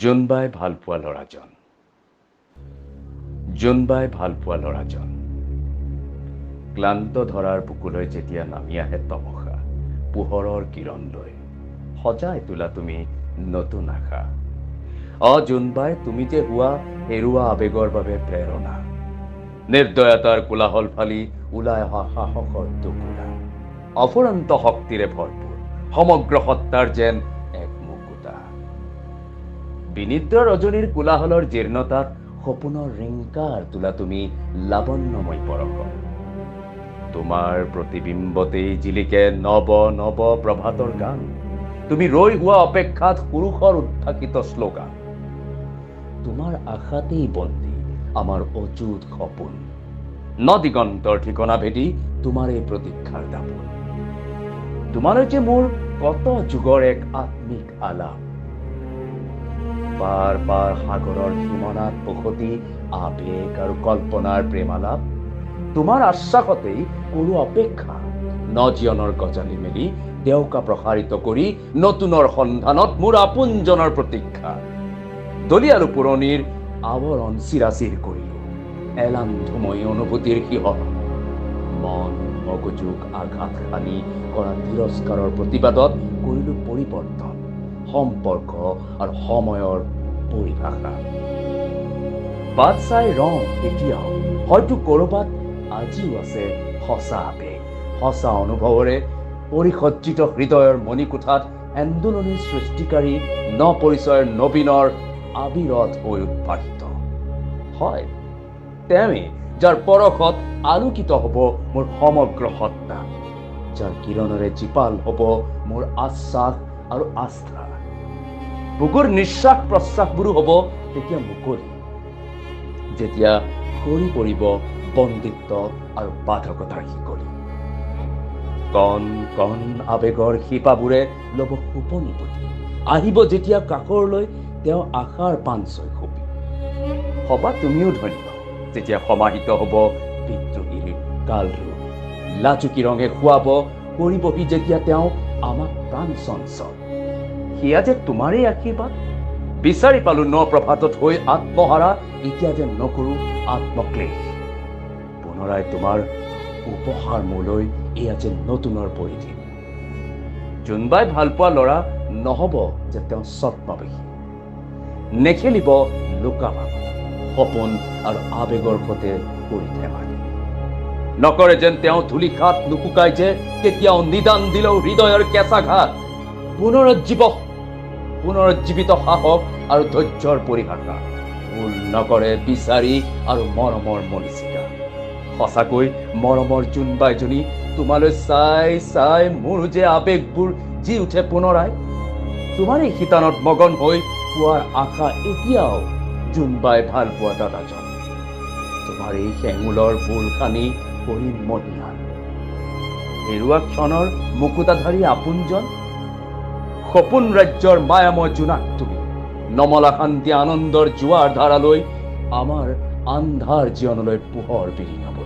জোনবাই ভালপোৱা ল'ৰাজন। জোনবাই ভালপোৱা ল'ৰাজন। ক্লান্ত ধৰাৰ বুকুলৈ যেতিয়া নামি আহে তমসা পোহৰৰ কিৰণ লৈ, সজাই তোলা তুমি নতুন আশা। জোনবাই তুমি যে হোৱা হেৰুৱা আবেগৰ বাবে প্ৰেৰণা। নিৰ্দয়তাৰ কোলাহল ফালি ওলাই অহা সাহসৰ টুকুৰা, অফুৰন্ত শক্তিৰে ভৰপূৰ সমগ্ৰ সত্তাৰ যেন এক মুকুতা। বিনিদ্ৰ ৰজনীৰ কোলাহলৰ জীৰ্ণতাত সপোনৰ ৰিংকাৰ তোলা তুমি লাৱণ্যময় পৰশ। তোমাৰ প্ৰতিবিম্বতেই জিলিকে নৱ নৱ প্ৰভাতৰ গান। তুমি ৰৈ হোৱা অপেক্ষাত পুৰুষৰ উদ্ভাসিত শ্লোগান। তোমাৰ আশাতেই বন্দী আমাৰ অযুত সপোন। নদিগন্তৰ ঠিকনা ভেদি তোমাৰ এই প্ৰতীক্ষাৰ দাপোন। তোমালৈ যে মোৰ কত যুগৰ এক আত্মিক আলাপ। পাৰ পাৰ সাগৰৰ সীমনাত বসতি আবেগ আৰু কল্পনাৰ প্ৰেমালাপ। তোমাৰ আশ্বাসতেই কৰো অপেক্ষা, নজীয়নৰ গজালি মেলি দেউকা প্ৰসাৰিত কৰি নতুনৰ সন্ধানত মোৰ আপোনজনৰ প্ৰতীক্ষা। দলিয়ালো পুৰণিৰ আৱৰণ চিৰাচিৰ কৰিলো এলান্ধুময় অনুভূতিৰ শিহৰ। মন মগজুক আঘাত সানি কৰা তিৰস্কাৰৰ প্ৰতিবাদত কৰিলো পৰিৱৰ্তন সম্পৰ্ক আৰু সময়ৰ পৰিভাষা। বাট চাই ৰং এতিয়াও হয়তো কৰবাত আজিও আছে সঁচা আবেগ, সঁচা অনুভৱৰে পৰিসজ্জিত হৃদয়ৰ মণিকোঠাত এন্দোলনীৰ সৃষ্টিকাৰী নপৰিচয়ৰ নবীনৰ আবিৰত হৈ উদ্ভাসিত। হয়, তেওঁৱেই যাৰ পৰশত আলোকিত হব মোৰ সমগ্ৰ সত্তা, যাৰ কিৰণৰে জীপাল হব মোৰ আশ্বাস আৰু আস্থা। বুকুৰ নিশ্বাস প্ৰশ্বাসবোৰো হব তেতিয়া মুকলি, যেতিয়া সৰি পৰিব বন্দিত্ব আৰু বাধকতাৰ শিকলি। কণ কণ আবেগৰ শিপাবোৰে লব সোপনি পুতি আহিব যেতিয়া কাষৰলৈ তেওঁ আশাৰ পাঞ্চৈ খুপি। হবা তুমিও ধন্য যেতিয়া সমাহিত হব বিদ্ৰোহীৰ কালৰূপ। লাচুকী ৰঙে খুৱাব কৰিবহি যেতিয়া তেওঁ আমাক প্ৰাণ চঞ্চল। সেয়া যে তোমাৰেই আশীৰ্বাদ। বিচাৰি পালো ন প্ৰভাতত হৈ আত্মহাৰা, এতিয়া যে নকৰো আত্মক্লেশ। পুনৰাই তোমাৰ উপহাৰ মোলৈ এয়া যে নতুনৰ পৰিধি। জোনবাই ভালপোৱা ল'ৰা নহব যে তেওঁ স্বপ্নবেশী, নেখেলিব লুকাভাকু সপোন আৰু আবেগৰ সৈতে কৰি ধেমালি। নকৰে যেন তেওঁ ধূলিখাত নুশুকাই যে কেতিয়াও নিদান দিলেও হৃদয়ৰ কেঁচাঘাত। পুনৰুজ্জীৱিত সাহস আৰু ধৈৰ্যৰ পৰিভাষা। ভুল নকৰে বিচাৰি আৰু মৰমৰ মৰিচিকা। সঁচাকৈ মৰমৰ জোনবাইজনী, তোমালৈ চাই চাই মোৰ যে আবেগবোৰ জি উঠে পুনৰাই। তোমাৰ এই শিতানত মগন হৈ পোৱাৰ আশা এতিয়াও জোনবাই ভালপোৱা দাদাজন। তোমাৰ এই হেঙুলৰ বোল খানি কৰিম মহিয়ান। হেৰুৱা ক্ষণৰ মুকুতাধাৰী আপোনজন। সপোন ৰাজ্যৰ মায়াময় জোনাক তুমি, নমলা শান্তি আনন্দৰ জোৱাৰ ধাৰালৈ আমাৰ আন্ধাৰ জীৱনলৈ পোহৰ বিৰি নব।